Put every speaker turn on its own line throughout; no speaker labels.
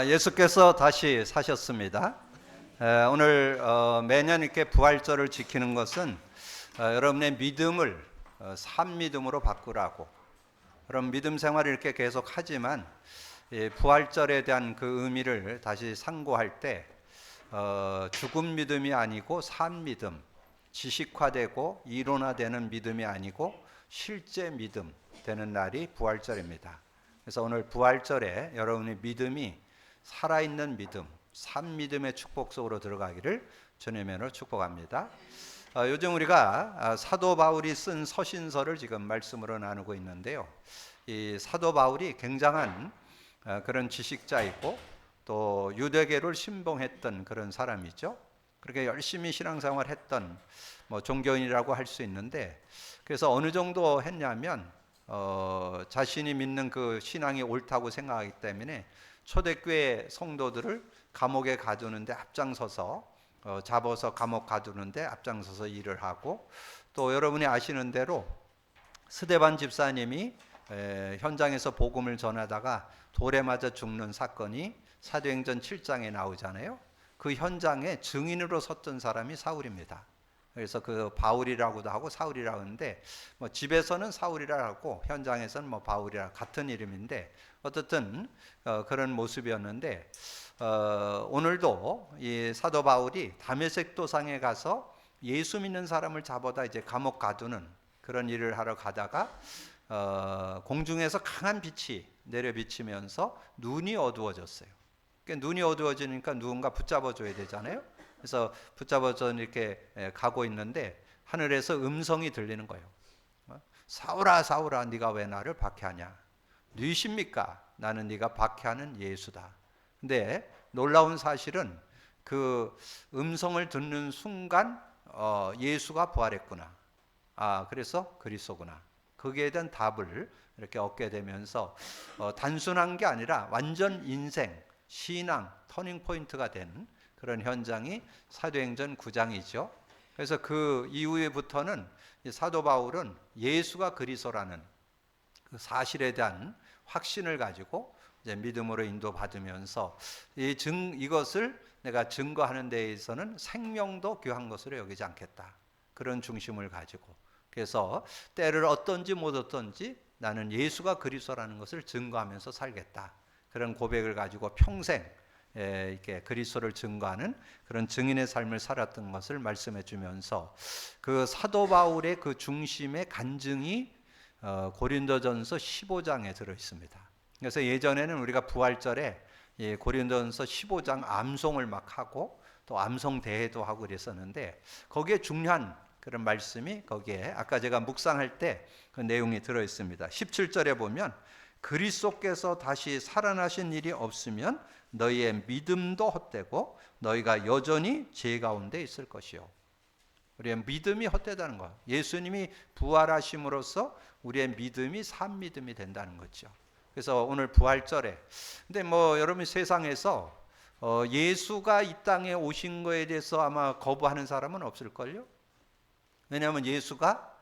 예수께서 다시 사셨습니다. 오늘 매년 이렇게 부활절을 지키는 것은 여러분의 믿음을 산 믿음으로 바꾸라고, 그런 믿음 생활을 이렇게 계속 하지만 부활절에 대한 그 의미를 다시 상고할 때 죽은 믿음이 아니고 산 믿음, 지식화되고 이론화되는 믿음이 아니고 실제 믿음 되는 날이 부활절입니다. 그래서 오늘 부활절에 여러분의 믿음이 살아있는 믿음, 산 믿음의 축복 속으로 들어가기를 주님으로 축복합니다. 요즘 우리가 사도 바울이 쓴 서신서를 지금 말씀으로 나누고 있는데요. 이 사도 바울이 굉장한 그런 지식자이고 또 유대계를 신봉했던 그런 사람이죠. 그렇게 열심히 신앙생활했던 종교인이라고 할 수 있는데, 그래서 어느 정도 했냐면 자신이 믿는 그 신앙이 옳다고 생각하기 때문에 초대교회 성도들을 감옥에 가두는데 앞장서서 잡아서 감옥 가두는데 앞장서서 일을 하고, 또 여러분이 아시는 대로 스데반 집사님이 현장에서 복음을 전하다가 돌에 맞아 죽는 사건이 사도행전 7장에 나오잖아요. 그 현장에 증인으로 섰던 사람이 사울입니다. 그래서 그 바울이라고도 하고 사울이라고 하는데, 집에서는 사울이라 하고 현장에서는 바울이라 같은 이름인데 어떻든 그런 모습이었는데, 오늘도 이 사도 바울이 다메섹 도상에 가서 예수 믿는 사람을 잡아다 이제 감옥 가두는 그런 일을 하러 가다가 공중에서 강한 빛이 내려 비치면서 눈이 어두워졌어요. 그러니까 눈이 어두워지니까 누군가 붙잡아줘야 되잖아요. 그래서 붙잡아서 이렇게 가고 있는데 하늘에서 음성이 들리는 거예요. 사울아 사울아 네가 왜 나를 박해하냐? 누구십니까? 나는 네가 박해하는 예수다. 근데 놀라운 사실은 그 음성을 듣는 순간 예수가 부활했구나. 그래서 그리스도구나. 거기에 대한 답을 이렇게 얻게 되면서 단순한 게 아니라 완전 인생, 신앙, 터닝 포인트가 된 그런 현장이 사도행전 9장이죠. 그래서 그 이후에부터는 사도 바울은 예수가 그리스도라는 그 사실에 대한 확신을 가지고 이제 믿음으로 인도받으면서 이것을 내가 증거하는 데에서는 생명도 귀한 것으로 여기지 않겠다. 그런 중심을 가지고, 그래서 때를 얻든지 못 얻든지 나는 예수가 그리스도라는 것을 증거하면서 살겠다. 그런 고백을 가지고 평생 이렇게 그리스도를 증거하는 그런 증인의 삶을 살았던 것을 말씀해 주면서, 그 사도 바울의 그 중심의 간증이 고린도전서 15장에 들어 있습니다. 그래서 예전에는 우리가 부활절에 고린도전서 15장 암송을 막 하고 또 암송 대회도 하고 그랬었는데, 거기에 중요한 그런 말씀이 거기에 아까 제가 묵상할 때 그 내용이 들어 있습니다. 17절에 보면 그리스도께서 다시 살아나신 일이 없으면 너희의 믿음도 헛되고 너희가 여전히 죄 가운데 있을 것이요. 우리의 믿음이 헛되다는 거. 예수님이 부활하심으로써 우리의 믿음이 산 믿음이 된다는 거죠. 그래서 오늘 부활절에, 근데 여러분 세상에서 예수가 이 땅에 오신 거에 대해서 아마 거부하는 사람은 없을걸요. 왜냐하면 예수가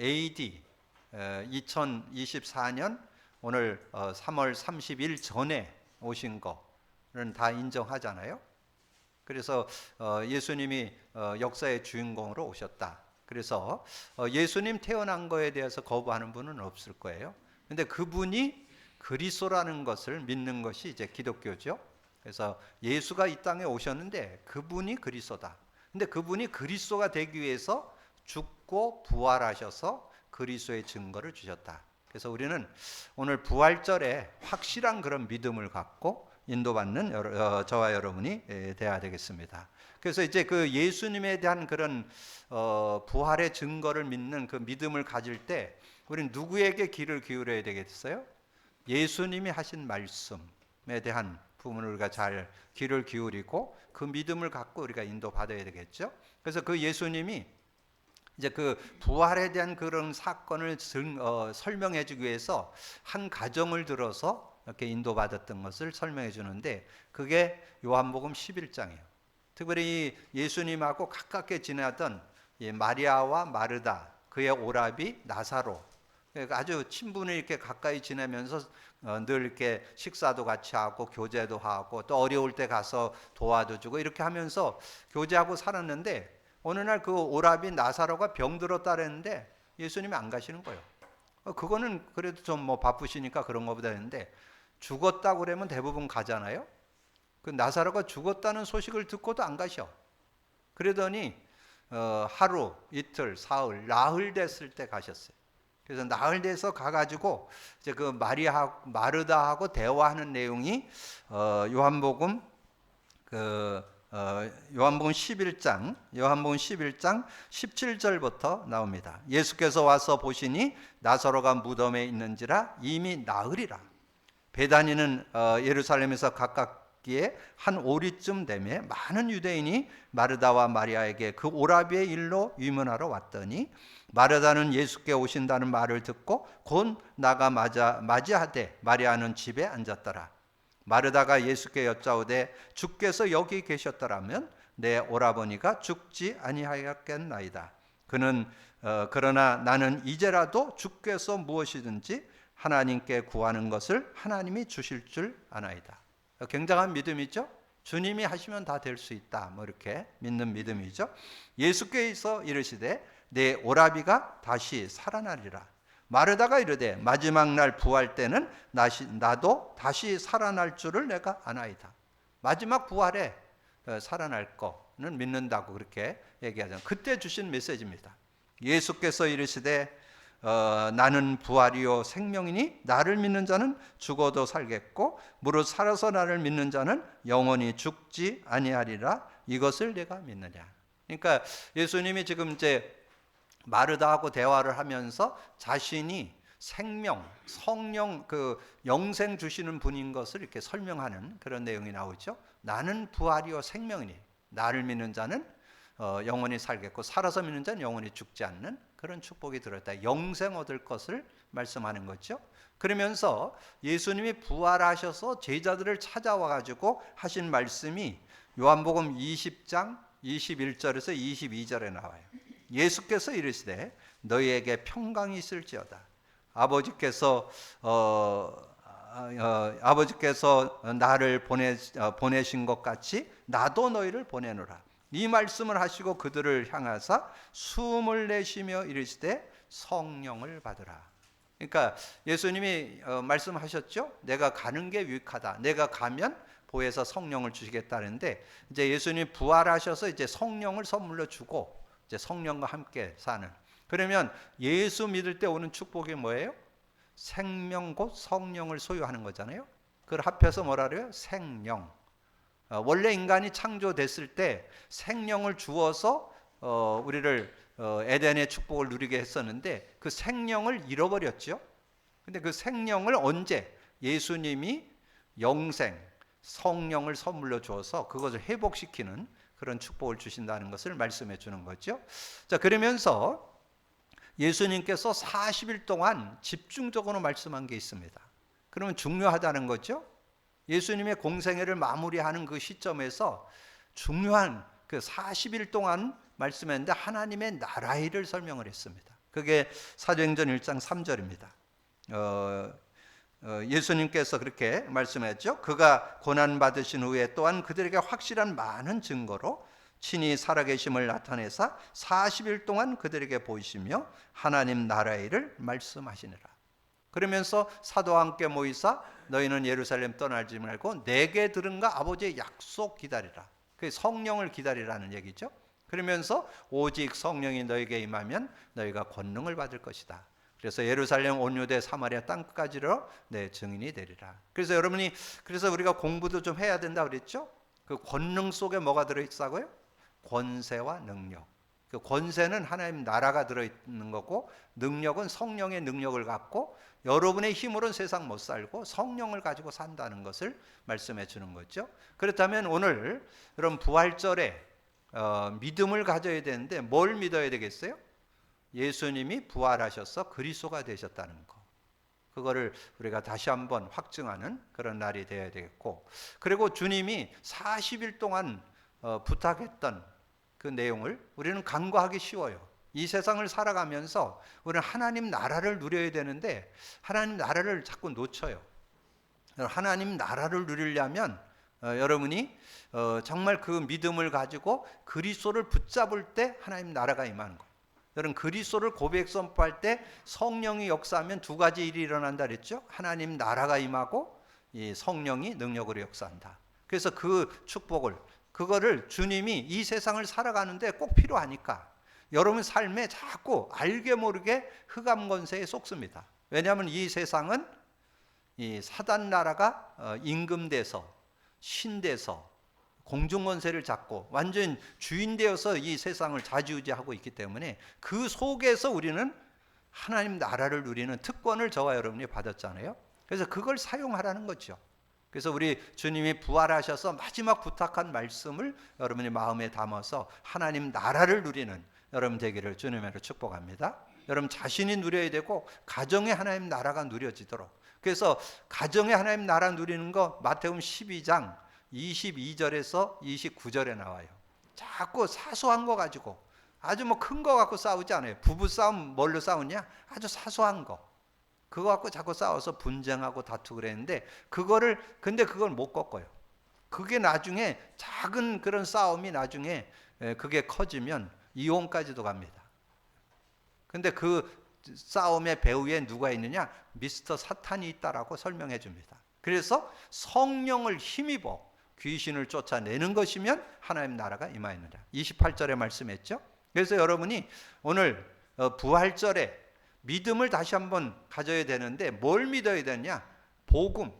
AD 2024년 오늘 3월 30일 전에 오신 거는 다 인정하잖아요. 그래서 예수님이 역사의 주인공으로 오셨다. 그래서 예수님 태어난 거에 대해서 거부하는 분은 없을 거예요. 근데 그분이 그리스도라는 것을 믿는 것이 이제 기독교죠. 그래서 예수가 이 땅에 오셨는데 그분이 그리스도다. 근데 그분이 그리스도가 되기 위해서 죽고 부활하셔서 그리스도의 증거를 주셨다. 그래서 우리는 오늘 부활절에 확실한 그런 믿음을 갖고 인도받는 저와 여러분이 되어야 되겠습니다. 그래서 이제 그 예수님에 대한 그런 부활의 증거를 믿는 그 믿음을 가질 때 우리는 누구에게 귀를 기울여야 되겠어요? 예수님이 하신 말씀에 대한 부분을 우리가 잘 귀를 기울이고 그 믿음을 갖고 우리가 인도받아야 되겠죠. 그래서 그 예수님이 이제 그 부활에 대한 그런 사건을 설명해 주기 위해서 한 가정을 들어서 이렇게 인도받았던 것을 설명해 주는데, 그게 요한복음 11장이에요. 특별히 예수님하고 가깝게 지내던 마리아와 마르다, 그의 오라비 나사로, 아주 친분을 이렇게 가까이 지내면서 늘 이렇게 식사도 같이 하고 교제도 하고 또 어려울 때 가서 도와도 주고 이렇게 하면서 교제하고 살았는데 어느 날 그 오라비 나사로가 병들었다 그랬는데 예수님이 안 가시는 거예요. 그거는 그래도 좀 뭐 바쁘시니까 그런 거보다 했는데 죽었다고 그러면 대부분 가잖아요. 그 나사로가 죽었다는 소식을 듣고도 안 가셔. 그러더니 하루, 이틀, 사흘, 나흘 됐을 때 가셨어요. 그래서 나흘 돼서 가가지고 이제 그 마르다하고 대화하는 내용이 요한복음 11장 17절부터 나옵니다. 예수께서 와서 보시니 나사로가 무덤에 있는지라 이미 나흘이라. 베다니는 예루살렘에서 가깝기에 한 오리쯤 되매 많은 유대인이 마르다와 마리아에게 그 오라비의 일로 위문하러 왔더니 마르다는 예수께 오신다는 말을 듣고 곧 나가 맞이하되 마리아는 집에 앉았더라. 마르다가 예수께 여짜오되 주께서 여기 계셨더라면 내 오라버니가 죽지 아니하였겠나이다. 그는 그러나 나는 이제라도 주께서 무엇이든지 하나님께 구하는 것을 하나님이 주실 줄 아나이다. 굉장한 믿음이죠. 주님이 하시면 다 될 수 있다. 뭐 이렇게 믿는 믿음이죠. 예수께서 이르시되 내 오라비가 다시 살아나리라. 마르다가 이르되 마지막 날 부활 때는 나도 다시 살아날 줄을 내가 아나이다. 마지막 부활에 살아날 거는 믿는다고 그렇게 얘기하잖아요. 그때 주신 메시지입니다. 예수께서 이르시되 나는 부활이요 생명이니 나를 믿는 자는 죽어도 살겠고 무릇 살아서 나를 믿는 자는 영원히 죽지 아니하리라. 이것을 내가 믿느냐. 그러니까 예수님이 지금 이제 마르다하고 대화를 하면서 자신이 생명, 성령, 그 영생 주시는 분인 것을 이렇게 설명하는 그런 내용이 나오죠. 나는 부활이요 생명이니 나를 믿는 자는 영원히 살겠고 살아서 믿는 자는 영원히 죽지 않는 그런 축복이 들어있다. 영생 얻을 것을 말씀하는 거죠. 그러면서 예수님이 부활하셔서 제자들을 찾아와 가지고 하신 말씀이 요한복음 20장 21절에서 22절에 나와요. 예수께서 이르시되 너희에게 평강이 있을지어다. 아버지께서 나를 보내신 것 같이 나도 너희를 보내노라. 이 말씀을 하시고 그들을 향하사 숨을 내쉬며 이르시되 성령을 받으라. 그러니까 예수님이 말씀하셨죠. 내가 가는 게 유익하다. 내가 가면 보혜사 성령을 주시겠다는데 이제 예수님이 부활하셔서 이제 성령을 선물로 주고 이제 성령과 함께 사는. 그러면 예수 믿을 때 오는 축복이 뭐예요? 생명 곧 성령을 소유하는 거잖아요. 그걸 합해서 뭐라 그래요? 생령. 원래 인간이 창조됐을 때 생명을 주어서 우리를 에덴의 축복을 누리게 했었는데 그 생명을 잃어버렸죠. 근데 그 생명을 언제 예수님이 영생 성령을 선물로 주어서 그것을 회복시키는 그런 축복을 주신다는 것을 말씀해 주는 거죠. 자, 그러면서 예수님께서 40일 동안 집중적으로 말씀한 게 있습니다. 그러면 중요하다는 거죠. 예수님의 공생애를 마무리하는 그 시점에서 중요한 그 40일 동안 말씀했는데 하나님의 나라의 일을 설명을 했습니다. 그게 사도행전 1장 3절입니다. 예수님께서 그렇게 말씀했죠. 그가 고난받으신 후에 또한 그들에게 확실한 많은 증거로 친히 살아계심을 나타내사 40일 동안 그들에게 보이시며 하나님 나라의 일을 말씀하시니라. 그러면서 사도와 함께 모이사 너희는 예루살렘 떠나지 말고 내게 들은가 아버지의 약속 기다리라. 그 성령을 기다리라는 얘기죠. 그러면서 오직 성령이 너에게 임하면 너희가 권능을 받을 것이다. 그래서 예루살렘 온 유대 사마리아 땅끝까지로 내 증인이 되리라. 그래서 그래서 우리가 공부도 좀 해야 된다 그랬죠. 그 권능 속에 뭐가 들어있다고요? 권세와 능력. 그 권세는 하나님 나라가 들어있는 거고 능력은 성령의 능력을 갖고 여러분의 힘으로는 세상 못 살고 성령을 가지고 산다는 것을 말씀해 주는 거죠. 그렇다면 오늘 여러분 부활절에 믿음을 가져야 되는데 뭘 믿어야 되겠어요? 예수님이 부활하셔서 그리스도가 되셨다는 거. 그거를 우리가 다시 한번 확증하는 그런 날이 되어야 되겠고, 그리고 주님이 40일 동안 부탁했던 그 내용을 우리는 간과하기 쉬워요. 이 세상을 살아가면서 우리는 하나님 나라를 누려야 되는데 하나님 나라를 자꾸 놓쳐요. 하나님 나라를 누리려면 여러분이 정말 그 믿음을 가지고 그리스도를 붙잡을 때 하나님 나라가 임하는 거예요. 여러분 그리스도를 고백 선포할 때 성령이 역사하면 두 가지 일이 일어난다 그랬죠. 하나님 나라가 임하고 이 성령이 능력으로 역사한다. 그래서 그 축복을 그거를 주님이 이 세상을 살아가는데 꼭 필요하니까 여러분 삶에 자꾸 알게 모르게 흑암 권세에 속습니다. 왜냐하면 이 세상은 이 사단 나라가 임금돼서 신돼서 공중권세를 잡고 완전 주인 되어서 이 세상을 좌지우지하고 있기 때문에 그 속에서 우리는 하나님 나라를 누리는 특권을 저와 여러분이 받았잖아요. 그래서 그걸 사용하라는 거죠. 그래서 우리 주님이 부활하셔서 마지막 부탁한 말씀을 여러분이 마음에 담아서 하나님 나라를 누리는 여러분 되기를 주님으로 축복합니다. 여러분 자신이 누려야 되고 가정의 하나님 나라가 누려지도록. 그래서 가정의 하나님 나라 누리는 거 마태복음 12장 22절에서 29절에 나와요. 자꾸 사소한 거 가지고 아주 뭐 큰 거 갖고 싸우지 않아요. 부부 싸움 뭘로 싸우냐? 아주 사소한 거. 그거 갖고 자꾸 싸워서 분쟁하고 다투고 그랬는데 근데 그걸 못 꺾어요. 그게 나중에 작은 그런 싸움이 나중에 그게 커지면 이혼까지도 갑니다. 근데 그 싸움의 배후에 누가 있느냐? 미스터 사탄이 있다라고 설명해 줍니다. 그래서 성령을 힘입어 귀신을 쫓아내는 것이면 하나님 나라가 임하였느냐. 28절에 말씀했죠. 그래서 여러분이 오늘 부활절에 믿음을 다시 한번 가져야 되는데 뭘 믿어야 되냐? 복음.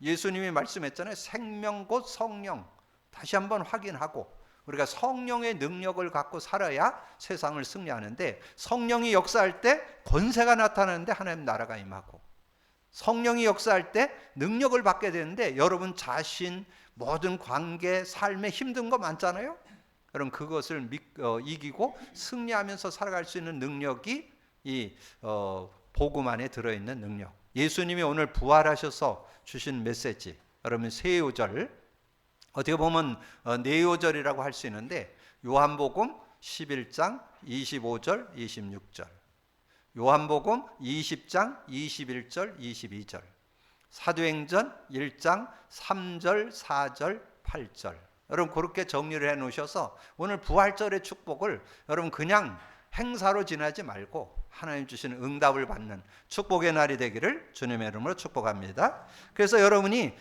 예수님이 말씀했잖아요. 생명 곧 성령. 다시 한번 확인하고 우리가 성령의 능력을 갖고 살아야 세상을 승리하는데 성령이 역사할 때 권세가 나타나는데 하나님 나라가 임하고 성령이 역사할 때 능력을 받게 되는데 여러분 자신 모든 관계 삶에 힘든 거 많잖아요. 여러분 그것을 이기고 승리하면서 살아갈 수 있는 능력이 이 복음 안에 들어있는 능력. 예수님이 오늘 부활하셔서 주신 메시지 여러분 세요절 어떻게 보면 내요절이라고 할 수 있는데 요한복음 11장 25절 26절 요한복음 20장 21절 22절 사도행전 1장 3절 4절 8절 여러분 그렇게 정리를 해 놓으셔서 오늘 부활절의 축복을 여러분 그냥 행사로 지나지 말고 하나님 주시는 응답을 받는 축복의 날이 되기를 주님의 이름으로 축복합니다. 그래서 여러분이